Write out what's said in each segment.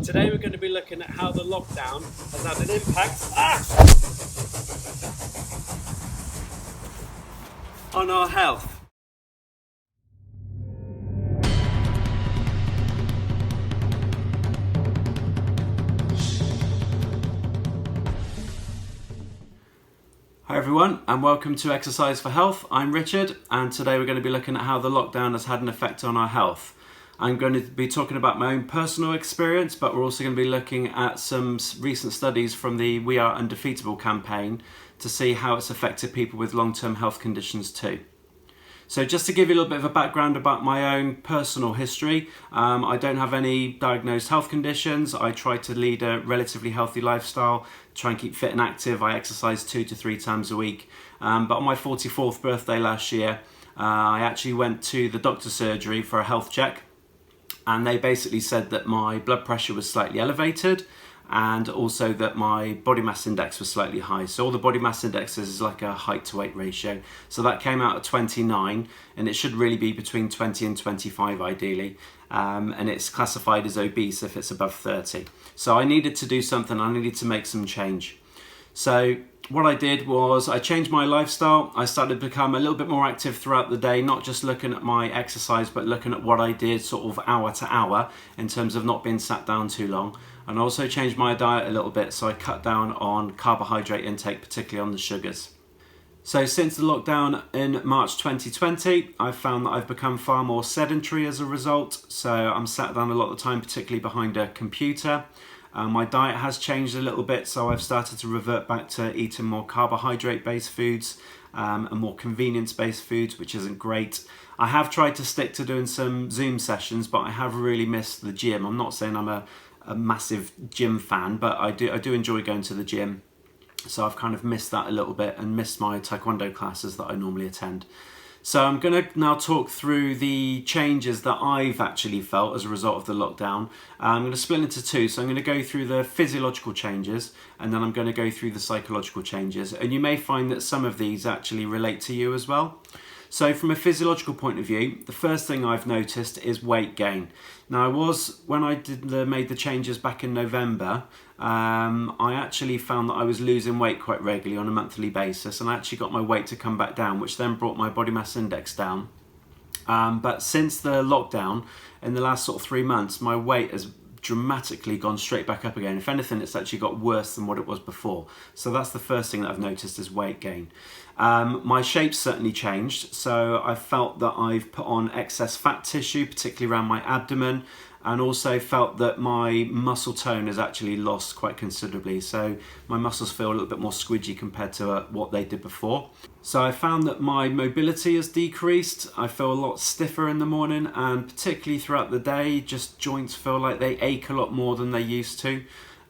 Today we're going to be looking at how the lockdown has had an impact on our health. Hi everyone, and welcome to Exercise for Health. I'm Richard, and today we're going to be looking at how the lockdown has had an effect on our health. I'm going to be talking about my own personal experience, but we're also going to be looking at some recent studies from the We Are Undefeatable campaign to see how it's affected people with long-term health conditions too. So just to give you a little bit of a background about my own personal history, I don't have any diagnosed health conditions. I try to lead a relatively healthy lifestyle, try and keep fit and active. I exercise 2 to 3 times a week. But on my 44th birthday last year, I actually went to the doctor's surgery for a health check. And they basically said that my blood pressure was slightly elevated and also that my body mass index was slightly high. So all the body mass indexes is like a height to weight ratio. So that came out at 29, and it should really be between 20 and 25 ideally. And it's classified as obese if it's above 30. So I needed to do something, I needed to make some change. So what I did was I changed my lifestyle. I started to become a little bit more active throughout the day, not just looking at my exercise, but looking at what I did sort of hour to hour in terms of not being sat down too long. And I also changed my diet a little bit, so I cut down on carbohydrate intake, particularly on the sugars. So since the lockdown in March 2020, I've found that I've become far more sedentary as a result. So I'm sat down a lot of the time, particularly behind a computer. My diet has changed a little bit, so I've started to revert back to eating more carbohydrate-based foods and more convenience-based foods, which isn't great. I have tried to stick to doing some Zoom sessions, but I have really missed the gym. I'm not saying I'm a massive gym fan, but I do enjoy going to the gym. So I've kind of missed that a little bit and missed my taekwondo classes that I normally attend. So I'm going to now talk through the changes that I've actually felt as a result of the lockdown. I'm going to split into two. So I'm going to go through the physiological changes, and then I'm going to go through the psychological changes. And you may find that some of these actually relate to you as well. So from a physiological point of view, the first thing I've noticed is weight gain. Now when I made the changes back in November, I actually found that I was losing weight quite regularly on a monthly basis, and I actually got my weight to come back down, which then brought my body mass index down. But since the lockdown, in the last sort of 3 months, my weight has dramatically gone straight back up again. If anything, it's actually got worse than what it was before. So that's the first thing that I've noticed is weight gain. My shape's certainly changed. So I felt that I've put on excess fat tissue, particularly around my abdomen, and also felt that my muscle tone has actually lost quite considerably. So my muscles feel a little bit more squidgy compared to what they did before. So I found that my mobility has decreased. I feel a lot stiffer in the morning, and particularly throughout the day, just joints feel like they ache a lot more than they used to.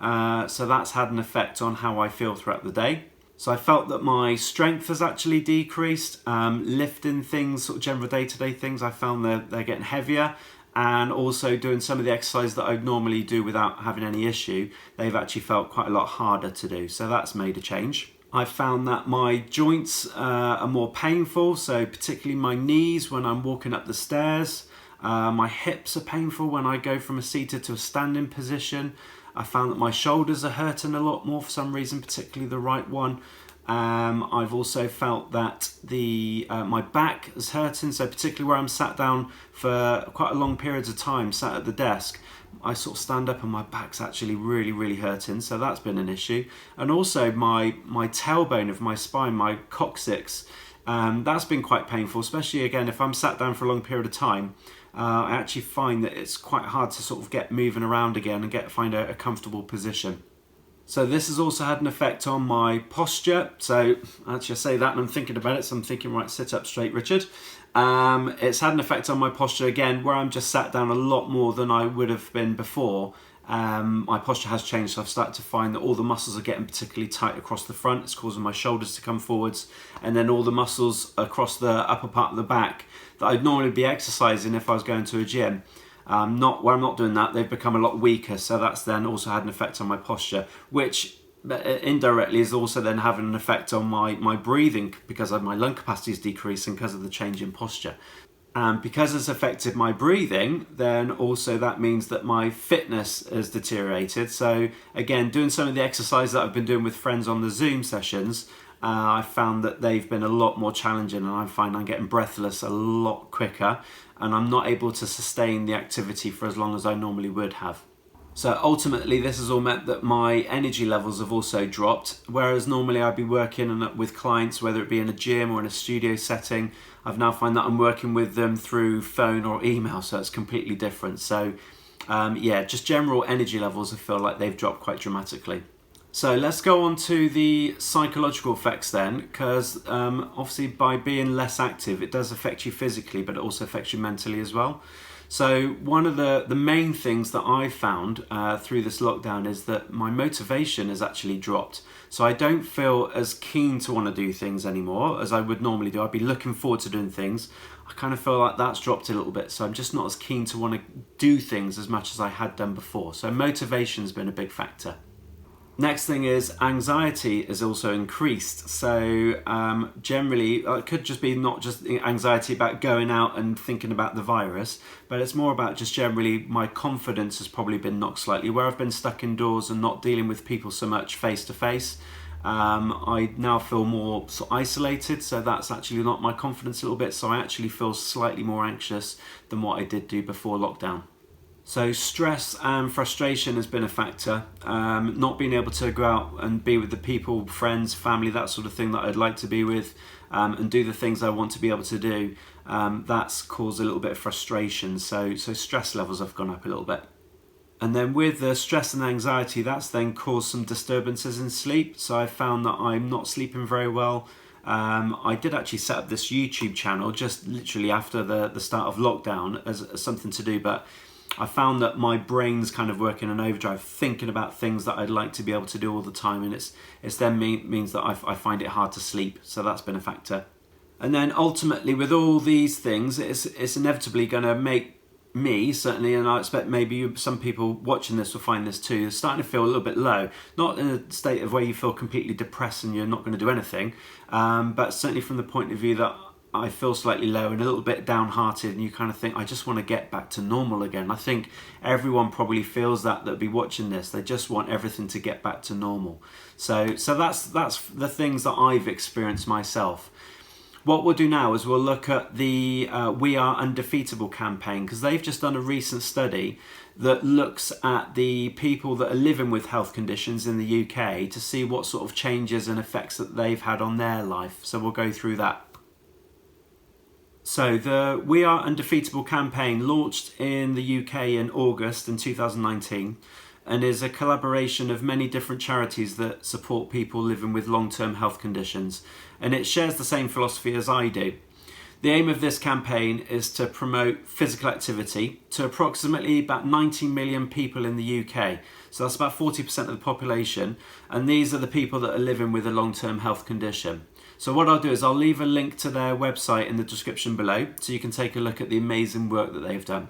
So that's had an effect on how I feel throughout the day. So I felt that my strength has actually decreased. Lifting things, sort of general day-to-day things, I found they're getting heavier. And also doing some of the exercise that I'd normally do without having any issue, they've actually felt quite a lot harder to do. So that's made a change. I found that my joints are more painful, so particularly my knees when I'm walking up the stairs. My hips are painful when I go from a seated to a standing position. I found that my shoulders are hurting a lot more for some reason, particularly the right one. I've also felt that my back is hurting, so particularly where I'm sat down for quite a long periods of time, sat at the desk, I sort of stand up and my back's actually really, really hurting, so that's been an issue. And also my tailbone of my spine, my coccyx, that's been quite painful, especially again if I'm sat down for a long period of time. I actually find that it's quite hard to sort of get moving around again and find a comfortable position. So this has also had an effect on my posture. So actually I say that and I'm thinking about it, so I'm thinking, right, sit up straight, Richard. It's had an effect on my posture again, where I'm just sat down a lot more than I would have been before. My posture has changed, so I've started to find that all the muscles are getting particularly tight across the front. It's causing my shoulders to come forwards, and then all the muscles across the upper part of the back that I'd normally be exercising if I was going to a gym. Where I'm not doing that, they've become a lot weaker, so that's then also had an effect on my posture, which indirectly is also then having an effect on my breathing, because my lung capacity is decreasing because of the change in posture. And because it's affected my breathing, then also that means that my fitness has deteriorated. So again, doing some of the exercise that I've been doing with friends on the Zoom sessions, I found that they've been a lot more challenging, and I find I'm getting breathless a lot quicker, and I'm not able to sustain the activity for as long as I normally would have. So ultimately, this has all meant that my energy levels have also dropped. Whereas normally I'd be working with clients, whether it be in a gym or in a studio setting, I've now found that I'm working with them through phone or email, so it's completely different. So just general energy levels, I feel like they've dropped quite dramatically. So let's go on to the psychological effects then, because obviously by being less active, it does affect you physically, but it also affects you mentally as well. So one of the main things that I've found through this lockdown is that my motivation has actually dropped. So I don't feel as keen to want to do things anymore as I would normally do. I'd be looking forward to doing things. I kind of feel like that's dropped a little bit. So I'm just not as keen to want to do things as much as I had done before. So motivation's been a big factor. Next thing is anxiety is also increased. So generally, it could just be not just anxiety about going out and thinking about the virus, but it's more about just generally my confidence has probably been knocked slightly. Where I've been stuck indoors and not dealing with people so much face to face, I now feel more sort of isolated. So that's actually not my confidence a little bit. So I actually feel slightly more anxious than what I did do before lockdown. So stress and frustration has been a factor. Not being able to go out and be with the people, friends, family, that sort of thing that I'd like to be with, and do the things I want to be able to do, that's caused a little bit of frustration. So stress levels have gone up a little bit. And then with the stress and anxiety, that's then caused some disturbances in sleep. So I found that I'm not sleeping very well. I did actually set up this YouTube channel just literally after the start of lockdown as something to do, but I found that my brain's kind of working in overdrive, thinking about things that I'd like to be able to do all the time, and it's then means that I find it hard to sleep. So that's been a factor. And then ultimately, with all these things, it's inevitably going to make me, certainly, and I expect maybe some people watching this will find this too, starting to feel a little bit low. Not in a state of where you feel completely depressed and you're not going to do anything, but certainly from the point of view that I feel slightly low and a little bit downhearted, and you kind of think, I just want to get back to normal again. I think everyone probably feels that'll be watching this. They just want everything to get back to normal. So that's the things that I've experienced myself. What we'll do now is we'll look at the We Are Undefeatable campaign, because they've just done a recent study that looks at the people that are living with health conditions in the UK to see what sort of changes and effects that they've had on their life. So we'll go through that. So the We Are Undefeatable campaign launched in the UK in August in 2019 and is a collaboration of many different charities that support people living with long-term health conditions, and it shares the same philosophy as I do. The aim of this campaign is to promote physical activity to approximately about 90 million people in the UK. So that's about 40% of the population, and these are the people that are living with a long-term health condition. So what I'll do is I'll leave a link to their website in the description below so you can take a look at the amazing work that they've done.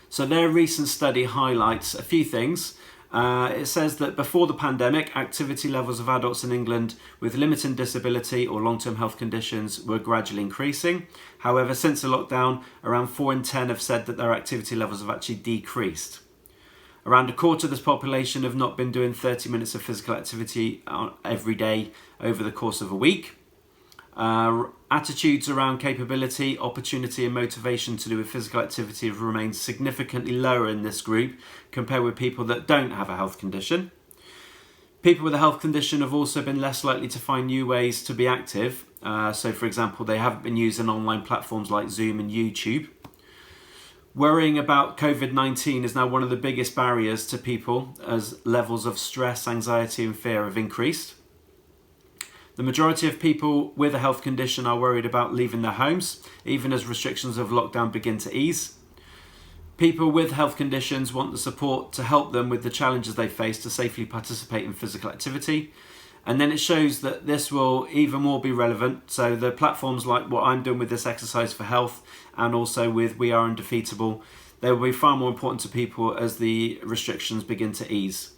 So their recent study highlights a few things. It says that before the pandemic, activity levels of adults in England with limited disability or long-term health conditions were gradually increasing. However, since the lockdown, around 4 in 10 have said that their activity levels have actually decreased. Around a quarter of this population have not been doing 30 minutes of physical activity every day over the course of a week. Attitudes around capability, opportunity and motivation to do with physical activity have remained significantly lower in this group compared with people that don't have a health condition. People with a health condition have also been less likely to find new ways to be active. So for example, they haven't been using online platforms like Zoom and YouTube. Worrying about COVID-19 is now one of the biggest barriers to people as levels of stress, anxiety and fear have increased. The majority of people with a health condition are worried about leaving their homes, even as restrictions of lockdown begin to ease. People with health conditions want the support to help them with the challenges they face to safely participate in physical activity. And then it shows that this will even more be relevant. So the platforms like what I'm doing with this Exercise for Health and also with We Are Undefeatable, they will be far more important to people as the restrictions begin to ease.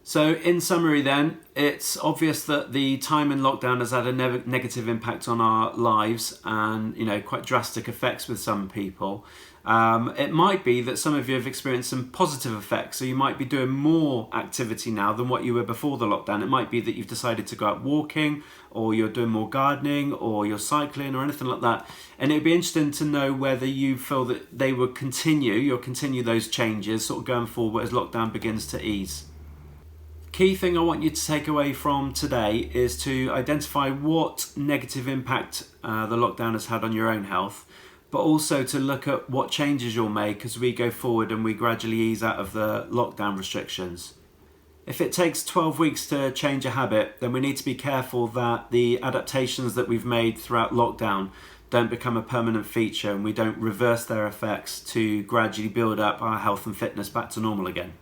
So in summary then, it's obvious that the time in lockdown has had a negative impact on our lives and, quite drastic effects with some people. It might be that some of you have experienced some positive effects, so you might be doing more activity now than what you were before the lockdown. It might be that you've decided to go out walking, or you're doing more gardening, or you're cycling, or anything like that. And it'd be interesting to know whether you feel that you'll continue those changes sort of going forward as lockdown begins to ease. Key thing I want you to take away from today is to identify what negative impact the lockdown has had on your own health, but also to look at what changes you'll make as we go forward and we gradually ease out of the lockdown restrictions. If it takes 12 weeks to change a habit, then we need to be careful that the adaptations that we've made throughout lockdown don't become a permanent feature and we don't reverse their effects to gradually build up our health and fitness back to normal again.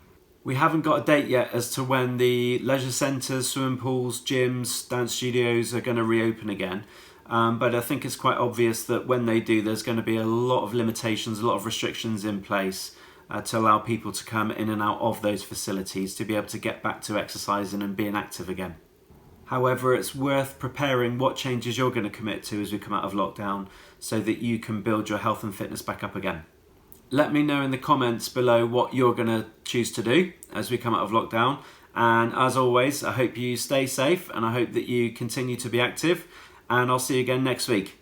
We haven't got a date yet as to when the leisure centres, swimming pools, gyms, dance studios are going to reopen again. But I think it's quite obvious that when they do, there's going to be a lot of limitations, a lot of restrictions in place to allow people to come in and out of those facilities to be able to get back to exercising and being active again. However, it's worth preparing what changes you're going to commit to as we come out of lockdown so that you can build your health and fitness back up again. Let me know in the comments below what you're going to choose to do as we come out of lockdown. And as always, I hope you stay safe and I hope that you continue to be active. And I'll see you again next week.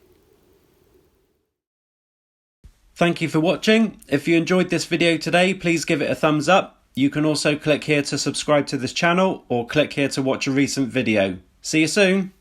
Thank you for watching. If you enjoyed this video today, please give it a thumbs up. You can also click here to subscribe to this channel or click here to watch a recent video. See you soon.